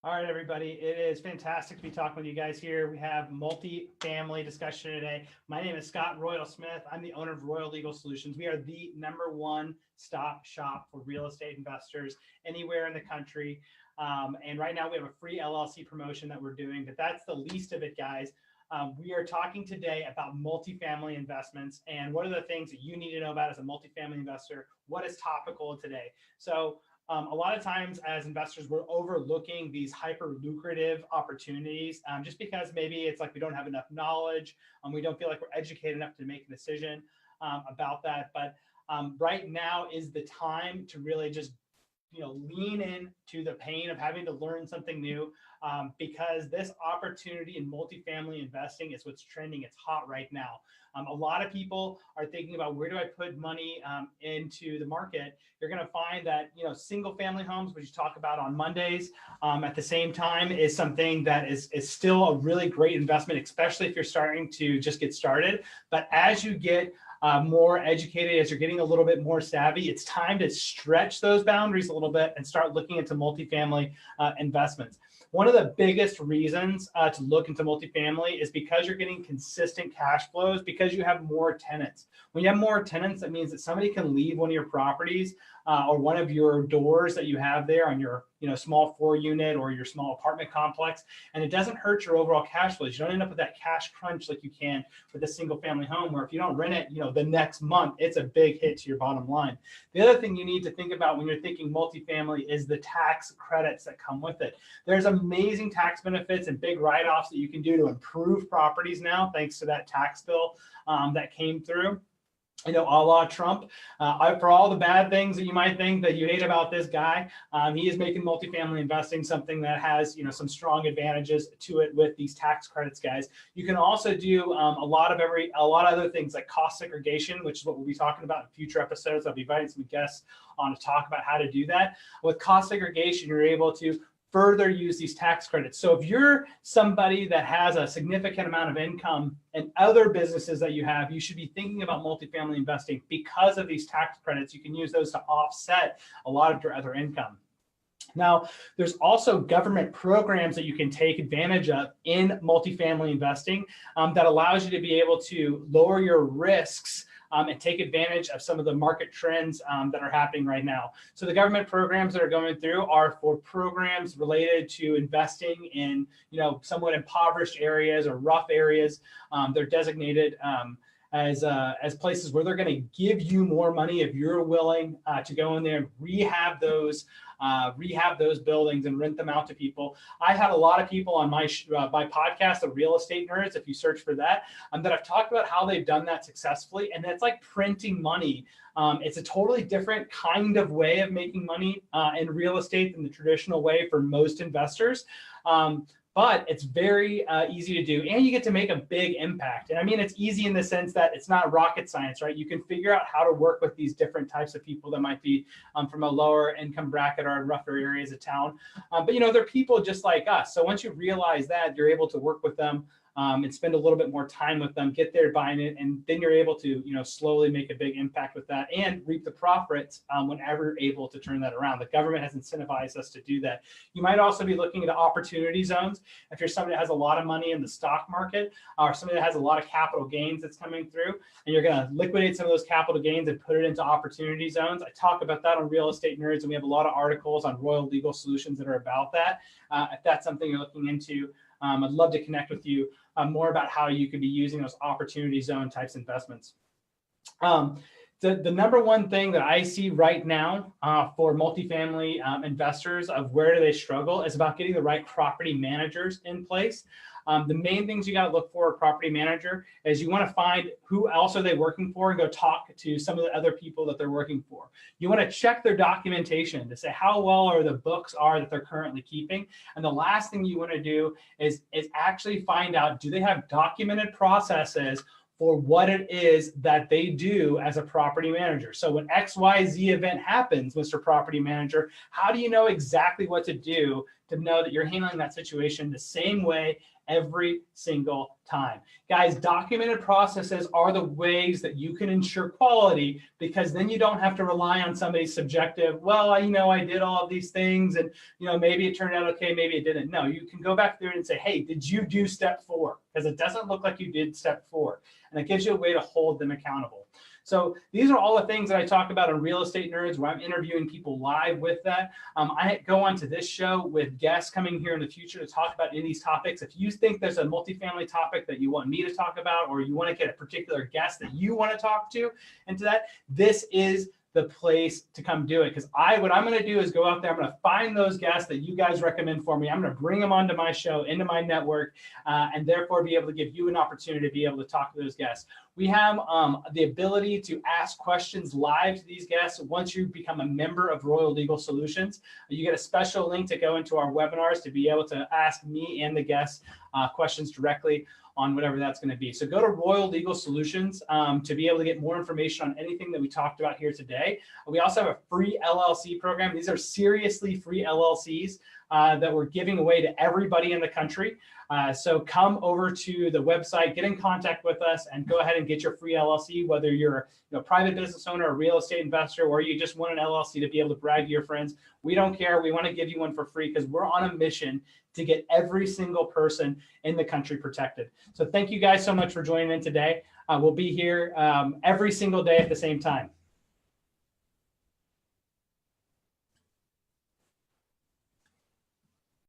All right, everybody. It is fantastic to be talking with you guys here. We have multi-family discussion today. My name is Scott Royal Smith. I'm the owner of Royal Legal Solutions. We are the #1 stop shop for real estate investors anywhere in the country. And right now we have a free LLC promotion that we're doing, but that's the least of it, guys. We are talking today about multifamily investments and what are the things that you need to know about as a multifamily investor. What is topical today? So a lot of times as investors, we're overlooking these hyper lucrative opportunities just because maybe it's like we don't have enough knowledge and we don't feel like we're educated enough to make a decision about that. But right now is the time to really just lean into the pain of having to learn something new because this opportunity in multifamily investing is what's trending. It's hot right now. A lot of people are thinking about where do I put money into the market. You're going to find that, single family homes, which you talk about on Mondays at the same time, is something that is still a really great investment, especially if you're starting to just get started. But as you get more educated, as you're getting a little bit more savvy, it's time to stretch those boundaries a little bit and start looking into multifamily investments. One of the biggest reasons to look into multifamily is because you're getting consistent cash flows because you have more tenants. When you have more tenants, that means that somebody can leave one of your properties or one of your doors that you have there on your small 4-unit or your small apartment complex, and it doesn't hurt your overall cash flows. You don't end up with that cash crunch like you can with a single family home, where if you don't rent it, the next month, it's a big hit to your bottom line. The other thing you need to think about when you're thinking multifamily is the tax credits that come with it. There's amazing tax benefits and big write-offs that you can do to improve properties now, thanks to that tax bill that came through. A la Trump, for all the bad things that you might think that you hate about this guy, he is making multifamily investing something that has, some strong advantages to it with these tax credits, guys. You can also do a lot of other things like cost segregation, which is what we'll be talking about in future episodes. I'll be inviting some guests on to talk about how to do that. With cost segregation, you're able to further use these tax credits. So if you're somebody that has a significant amount of income and other businesses that you have, you should be thinking about multifamily investing because of these tax credits. You can use those to offset a lot of your other income. Now, there's also government programs that you can take advantage of in multifamily investing that allows you to be able to lower your risks and take advantage of some of the market trends that are happening right now. So the government programs that are going through are for programs related to investing in, somewhat impoverished areas or rough areas. They're designated as places where they're going to give you more money if you're willing to go in there and rehab those buildings and rent them out to people. I have a lot of people on my podcast, The Real Estate Nerds, if you search for that, that I've talked about how they've done that successfully. And it's like printing money. It's a totally different kind of way of making money in real estate than the traditional way for most investors. But it's very easy to do, and you get to make a big impact. And I mean, it's easy in the sense that it's not rocket science, right? You can figure out how to work with these different types of people that might be from a lower income bracket or in rougher areas of town. But they're people just like us. So once you realize that, you're able to work with them and spend a little bit more time with them, get there buying it, and then you're able to, slowly make a big impact with that and reap the profits whenever you're able to turn that around. The government has incentivized us to do that. You might also be looking at opportunity zones. If you're somebody that has a lot of money in the stock market or somebody that has a lot of capital gains that's coming through, and you're going to liquidate some of those capital gains and put it into opportunity zones. I talk about that on Real Estate Nerds, and we have a lot of articles on Royal Legal Solutions that are about that. If that's something you're looking into, I'd love to connect with you more about how you could be using those opportunity zone types investments. The #1 thing that I see right now for multifamily investors of where do they struggle is about getting the right property managers in place. The main things you got to look for a property manager is you want to find who else are they working for and go talk to some of the other people that they're working for. You want to check their documentation to say how well are the books are that they're currently keeping. And the last thing you want to do is actually find out, do they have documented processes for what it is that they do as a property manager. So when XYZ event happens, Mr. Property Manager, how do you know exactly what to do to know that you're handling that situation the same way every single time. Guys, documented processes are the ways that you can ensure quality, because then you don't have to rely on somebody's subjective, well, I did all of these things and, maybe it turned out okay, maybe it didn't. No, you can go back through and say, hey, did you do step 4? Because it doesn't look like you did step 4. And it gives you a way to hold them accountable. So these are all the things that I talk about on Real Estate Nerds, where I'm interviewing people live with that. I go on to this show with guests coming here in the future to talk about any of these topics. If you think there's a multifamily topic that you want me to talk about, or you want to get a particular guest that you want to talk to into that, this is the place to come do it. Because what I'm going to do is go out there, I'm going to find those guests that you guys recommend for me. I'm going to bring them onto my show, into my network, and therefore be able to give you an opportunity to be able to talk to those guests. We have the ability to ask questions live to these guests. Once you become a member of Royal Legal Solutions, you get a special link to go into our webinars to be able to ask me and the guests questions directly on whatever that's going to be. So go to Royal Legal Solutions to be able to get more information on anything that we talked about here today. We also have a free LLC program. These are seriously free LLCs that we're giving away to everybody in the country. So come over to the website, get in contact with us, and go ahead and get your free LLC, whether you're a private business owner, a real estate investor, or you just want an LLC to be able to brag to your friends. We don't care. We want to give you one for free because we're on a mission to get every single person in the country protected. So thank you guys so much for joining in today. We'll be here every single day at the same time.